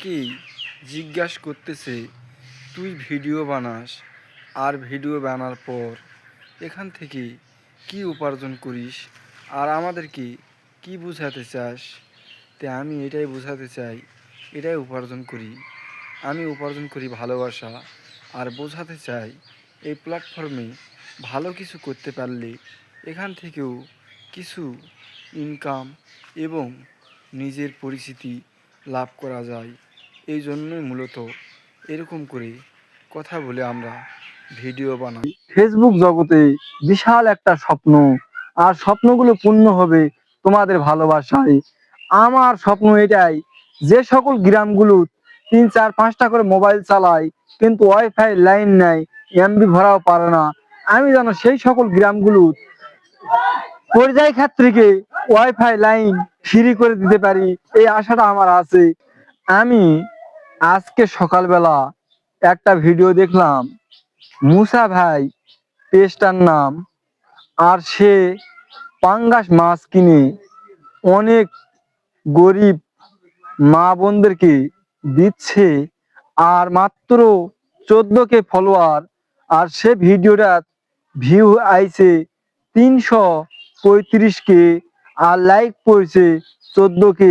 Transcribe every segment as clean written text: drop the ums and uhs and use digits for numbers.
কি জিজ্ঞাস করতেছে, তুই ভিডিও বানাস আর ভিডিও বানার পর এখান থেকে কি উপার্জন করিস আর আমাদেরকে কি বোঝাতে চাস? তে আমি এটাই বোঝাতে চাই, এটাই উপার্জন করি। আমি উপার্জন করি ভালোবাসা, আর বোঝাতে চাই এই প্ল্যাটফর্মে ভালো কিছু করতে পারলে এখান থেকেও কিছু ইনকাম এবং নিজের পরিচিতি লাভ করা যায়। এই জন্যই মূলত এরকম করে কথা বলে আমরা ভিডিও বানাই। ফেসবুক জগতে বিশাল একটা স্বপ্ন, আর স্বপ্নগুলো পূর্ণ হবে তোমাদের ভালোবাসায়। আমার স্বপ্ন এটাই, যে সকল গ্রামগুলো 3, 4, 5টা করে মোবাইল চালায় কিন্তু ওয়াইফাই লাইন নাই, এমবি ভরাও পারে না, আমি যেন সেই সকল গ্রামগুলো পর্যায় ক্ষেত্রে ওয়াইফাই লাইন ফ্রি করে দিতে পারি, এই আশাটা আমার আছে। আমি আজকে সকালবেলা একটা ভিডিও দেখলাম, মুসা ভাই পেজটার নাম, আর সে পাঙ্গাস মাছ কিনে অনেক গরিব মা বোনদেরকে দিচ্ছে, আর মাত্র 14K ফলোয়ার, আর সে ভিডিওটা ভিউ আইছে 335K, আর লাইক পড়ছে 14K।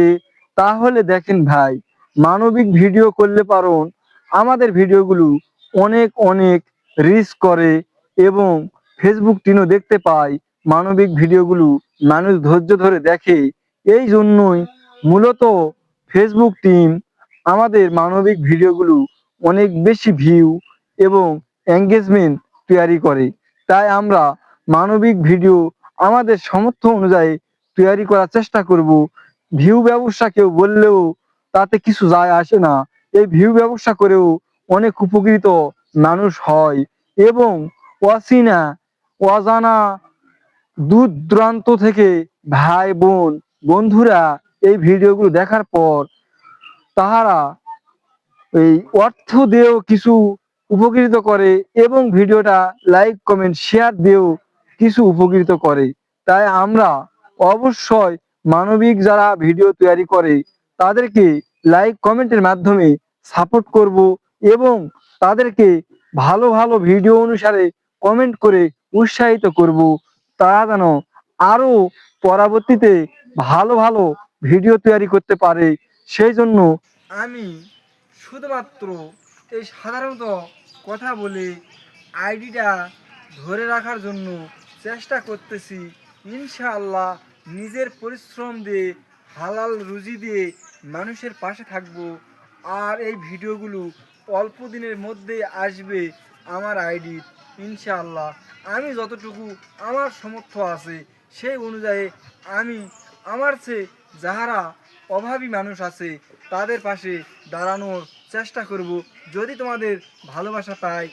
তাহলে দেখেন ভাই, মানবিক ভিডিও করলে পারুন আমাদের ভিডিওগুলো অনেক অনেক রিচ করে, এবং ফেসবুক টিনও দেখতে পায় মানবিক ভিডিওগুলো মানুষ ধৈর্য ধরে দেখে। এই জন্যই মূলত ফেসবুক টিম আমাদের মানবিক ভিডিওগুলো অনেক বেশি ভিউ এবং এঙ্গেজমেন্ট তৈরি করে। তাই আমরা মানবিক ভিডিও আমাদের সামর্থ্য অনুযায়ী তৈরি করার চেষ্টা করব। ভিউ ব্যবসা কেউ বললেও তাতে কিছু যায় আসে না, এই ভিউ ব্যবসা করেও অনেক উপকৃত মানুষ হয়, এবং অচেনা অজানা দূর দূরান্ত থেকে ভাই বোন বন্ধুরা এই ভিডিওগুলো দেখার পর তাহারা এই অর্থ দিয়েও কিছু উপকৃত করে, এবং ভিডিওটা লাইক কমেন্ট শেয়ার দিয়েও কিছু উপকৃত করে। তাই আমরা অবশ্যই মানবিক যারা ভিডিও তৈরি করে তাদেরকে লাইক কমেন্টের মাধ্যমে সাপোর্ট করব, এবং তাদেরকে ভালো ভালো ভিডিও অনুসারে কমেন্ট করে উৎসাহিত করব, তারা যেন আরো পরবর্তীতে ভালো ভালো ভিডিও তৈরি করতে পারে। সেই জন্য আমি শুধুমাত্র এই সাধারণত কথা বলে আইডিটা ধরে রাখার জন্য চেষ্টা করতেছি। ইনশাআল্লাহ নিজের পরিশ্রম দিয়ে হালাল রুজি দিয়ে মানুষের পাশে থাকবো। আর এই ভিডিওগুলো অল্প দিনের মধ্যে আসবে আমার আইডির, ইনশাআল্লাহ। আমি যতটুকু আমার সামর্থ্য আছে সেই অনুযায়ী আমি আমার চেয়ে যাহারা অভাবী মানুষ আছে তাদের পাশে দাঁড়ানোর চেষ্টা করব, যদি তোমাদের ভালোবাসা পাই।